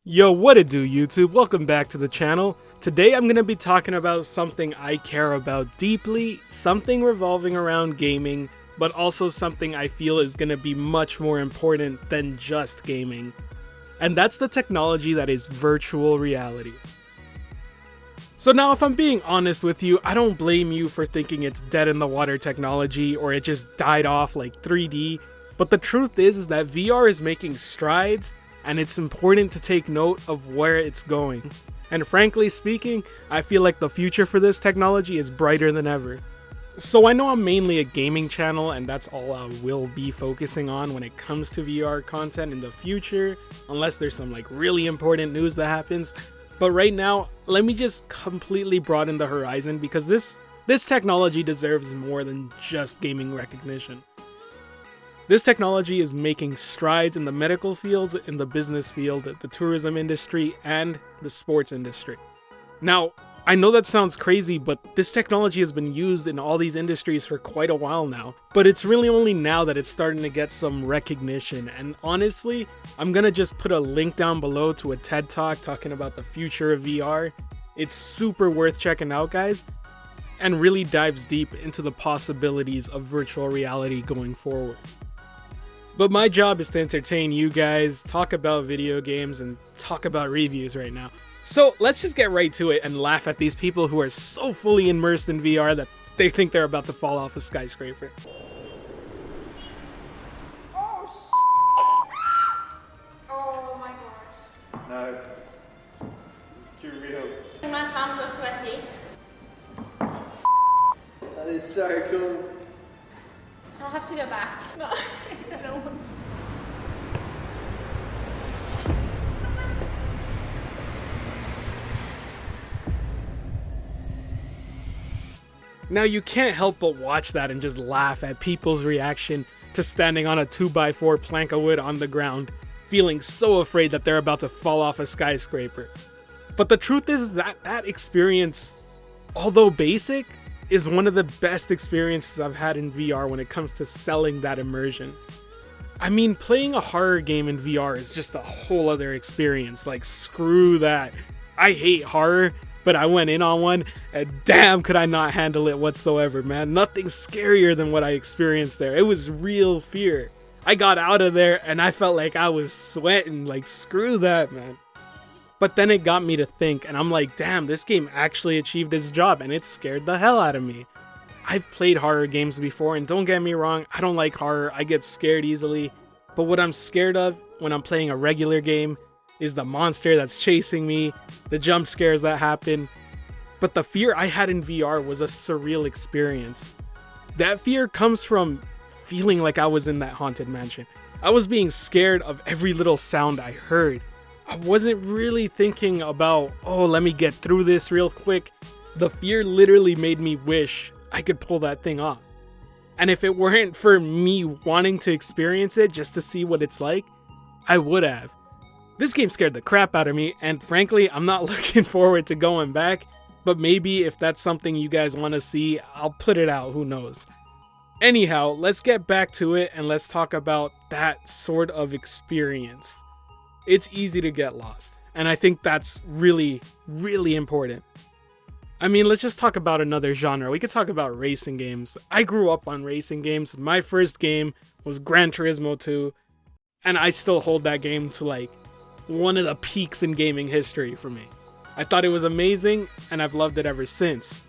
Yo, what it do, YouTube? Welcome back to the channel. Today I'm going to be talking about something I care about deeply, something revolving around gaming, but also something I feel is going to be much more important than just gaming. And that's the technology that is virtual reality. So now, if I'm being honest with you, I don't blame you for thinking it's dead in the water technology or it just died off like 3D, but the truth is that VR is making strides, and it's important to take note of where it's going. And frankly speaking, I feel like the future for this technology is brighter than ever. So I know I'm mainly a gaming channel, and that's all I will be focusing on when it comes to VR content in the future, unless there's some like really important news that happens. But right now, let me just completely broaden the horizon, because this technology deserves more than just gaming recognition. This technology is making strides in the medical fields, in the business field, the tourism industry, and the sports industry. Now, I know that sounds crazy, but this technology has been used in all these industries for quite a while now. But it's really only now that it's starting to get some recognition. And honestly, I'm gonna just put a link down below to a TED Talk talking about the future of VR. It's super worth checking out, guys, and really dives deep into the possibilities of virtual reality going forward. But my job is to entertain you guys, talk about video games, and talk about reviews right now. So let's just get right to it and laugh at these people who are so fully immersed in VR that they think they're about to fall off a skyscraper. Oh my gosh. No. It's too real. My palms are sweaty. That is so cool. I'll have to go back. No, I don't want to. Now, you can't help but watch that and just laugh at people's reaction to standing on a 2x4 plank of wood on the ground, feeling so afraid that they're about to fall off a skyscraper. But the truth is that that experience, although basic, is one of the best experiences I've had in VR when it comes to selling that immersion. I mean, playing a horror game in VR is just a whole other experience. Like, screw that. I hate horror, but I went in on one, and damn could I not handle it whatsoever, man. Nothing scarier than what I experienced there. It was real fear. I got out of there and I felt like I was sweating. Like, screw that, man. But then it got me to think, and I'm like, damn, this game actually achieved its job, and it scared the hell out of me. I've played horror games before, and don't get me wrong, I don't like horror, I get scared easily. But what I'm scared of when I'm playing a regular game is the monster that's chasing me, the jump scares that happen. But the fear I had in VR was a surreal experience. That fear comes from feeling like I was in that haunted mansion. I was being scared of every little sound I heard. I wasn't really thinking about, oh, let me get through this real quick. The fear literally made me wish I could pull that thing off. And if it weren't for me wanting to experience it just to see what it's like, I would have. This game scared the crap out of me, and frankly, I'm not looking forward to going back, but maybe if that's something you guys want to see, I'll put it out, who knows. Anyhow, let's get back to it and let's talk about that sort of experience. It's easy to get lost, and I think that's really, really important. I mean, let's just talk about another genre. We could talk about racing games. I grew up on racing games. My first game was Gran Turismo 2, and I still hold that game to like one of the peaks in gaming history for me. I thought it was amazing, and I've loved it ever since.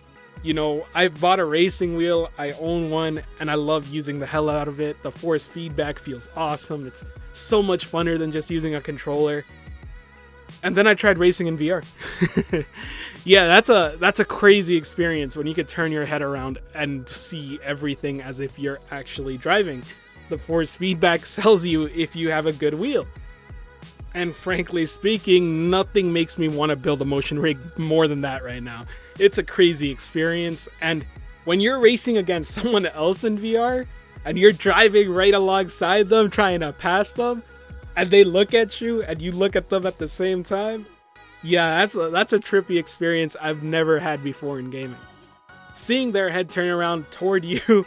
You know, I've bought a racing wheel, I own one, and I love using the hell out of it. The force feedback feels awesome. It's so much funner than just using a controller. And then I tried racing in VR. Yeah, that's a crazy experience when you could turn your head around and see everything as if you're actually driving. The force feedback sells you if you have a good wheel. And frankly speaking, nothing makes me want to build a motion rig more than that right now. It's a crazy experience, and when you're racing against someone else in VR, and you're driving right alongside them, trying to pass them, and they look at you, and you look at them at the same time, yeah, that's a trippy experience I've never had before in gaming. Seeing their head turn around toward you,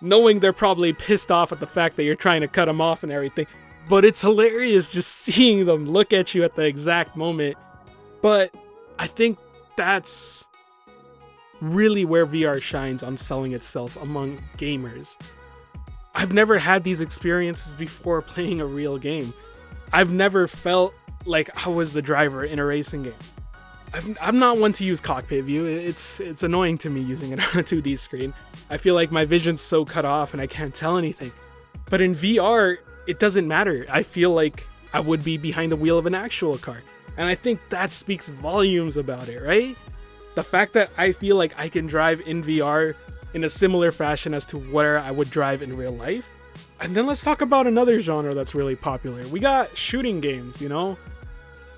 knowing they're probably pissed off at the fact that you're trying to cut them off and everything, but it's hilarious just seeing them look at you at the exact moment. But I think that's really where VR shines on selling itself among gamers. I've never had these experiences before playing a real game. I've never felt like I was the driver in a racing game. I'm not one to use cockpit view. It's annoying to me using it on a 2D screen. I feel like my vision's so cut off and I can't tell anything. But in VR, it doesn't matter. I feel like I would be behind the wheel of an actual car. And I think that speaks volumes about it, right? The fact that I feel like I can drive in VR in a similar fashion as to where I would drive in real life. And then let's talk about another genre that's really popular. We got shooting games, you know?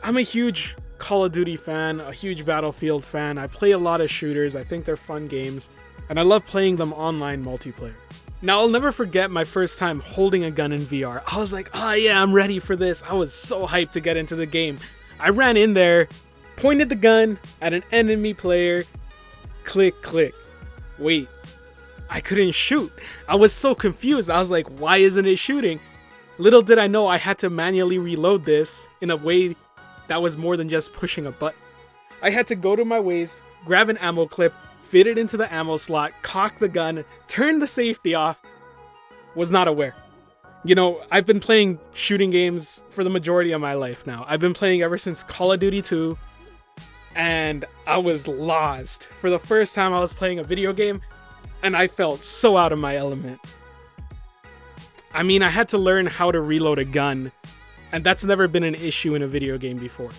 I'm a huge Call of Duty fan, a huge Battlefield fan. I play a lot of shooters. I think they're fun games. And I love playing them online multiplayer. Now, I'll never forget my first time holding a gun in VR. I was like, oh yeah, I'm ready for this. I was so hyped to get into the game. I ran in there, pointed the gun at an enemy player, click, click. Wait, I couldn't shoot. I was so confused. I was like, why isn't it shooting? Little did I know I had to manually reload this in a way that was more than just pushing a button. I had to go to my waist, grab an ammo clip, fit it into the ammo slot, cock the gun, turn the safety off. Was not aware. You know, I've been playing shooting games for the majority of my life now. I've been playing ever since Call of Duty 2, and I was lost. For the first time I was playing a video game, and I felt so out of my element. I mean, I had to learn how to reload a gun, and that's never been an issue in a video game before.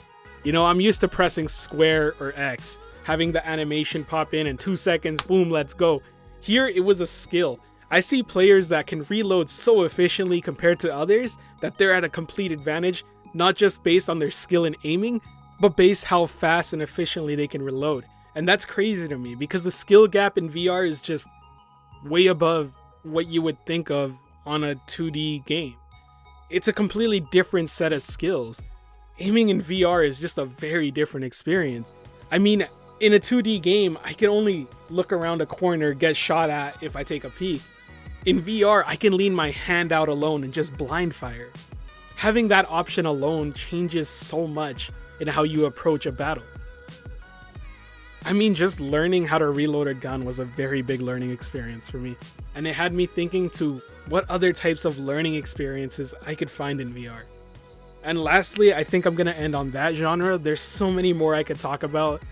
You know, I'm used to pressing square or X, having the animation pop in 2 seconds, boom, let's go. Here, it was a skill. I see players that can reload so efficiently compared to others that they're at a complete advantage, not just based on their skill in aiming, but based how fast and efficiently they can reload. And that's crazy to me because the skill gap in VR is just way above what you would think of on a 2D game. It's a completely different set of skills. Aiming in VR is just a very different experience. I mean, in a 2D game, I can only look around a corner, get shot at if I take a peek. In VR, I can lean my hand out alone and just blind fire. Having that option alone changes so much in how you approach a battle. I mean, just learning how to reload a gun was a very big learning experience for me, and it had me thinking to what other types of learning experiences I could find in VR. And lastly, I think I'm gonna end on that genre. There's so many more I could talk about,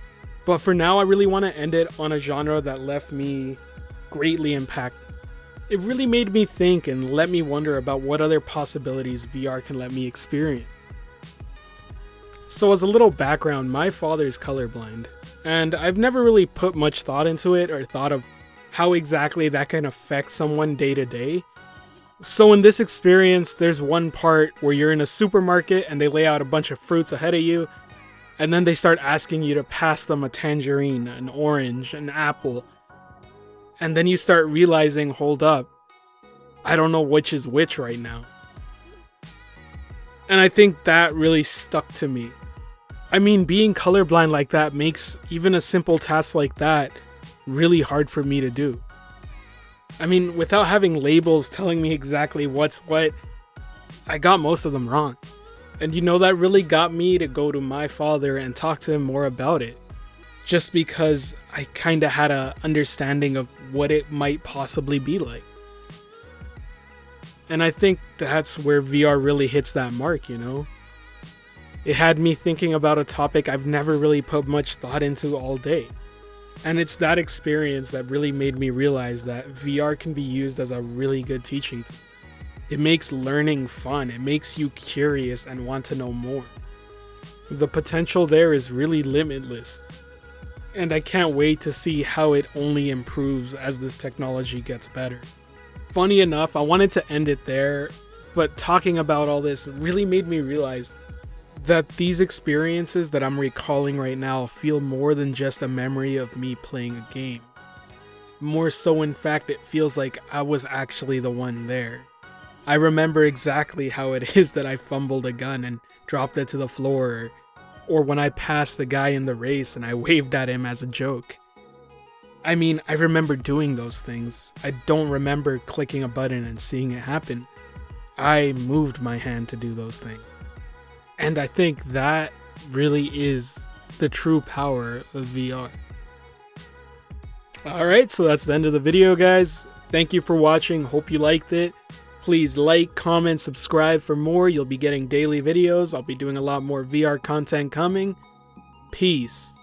but for now, I really want to end it on a genre that left me greatly impacted. It really made me think and let me wonder about what other possibilities VR can let me experience. So as a little background, my father's colorblind, and I've never really put much thought into it or thought of how exactly that can affect someone day to day. So in this experience, there's one part where you're in a supermarket and they lay out a bunch of fruits ahead of you, and then they start asking you to pass them a tangerine, an orange, an apple. And then you start realizing, hold up, I don't know which is which right now. And I think that really stuck to me. I mean, being colorblind like that makes even a simple task like that really hard for me to do. I mean, without having labels telling me exactly what's what, I got most of them wrong. And you know, that really got me to go to my father and talk to him more about it. Just because I kinda had a understanding of what it might possibly be like. And I think that's where VR really hits that mark, you know? It had me thinking about a topic I've never really put much thought into all day. And it's that experience that really made me realize that VR can be used as a really good teaching tool. It makes learning fun, it makes you curious and want to know more. The potential there is really limitless. And I can't wait to see how it only improves as this technology gets better. Funny enough, I wanted to end it there, but talking about all this really made me realize that these experiences that I'm recalling right now feel more than just a memory of me playing a game. More so, in fact, it feels like I was actually the one there. I remember exactly how it is that I fumbled a gun and dropped it to the floor, or when I passed the guy in the race and I waved at him as a joke. I mean, I remember doing those things. I don't remember clicking a button and seeing it happen. I moved my hand to do those things. And I think that really is the true power of VR. Alright, so that's the end of the video, guys. Thank you for watching. Hope you liked it. Please like, comment, subscribe for more. You'll be getting daily videos. I'll be doing a lot more VR content coming. Peace.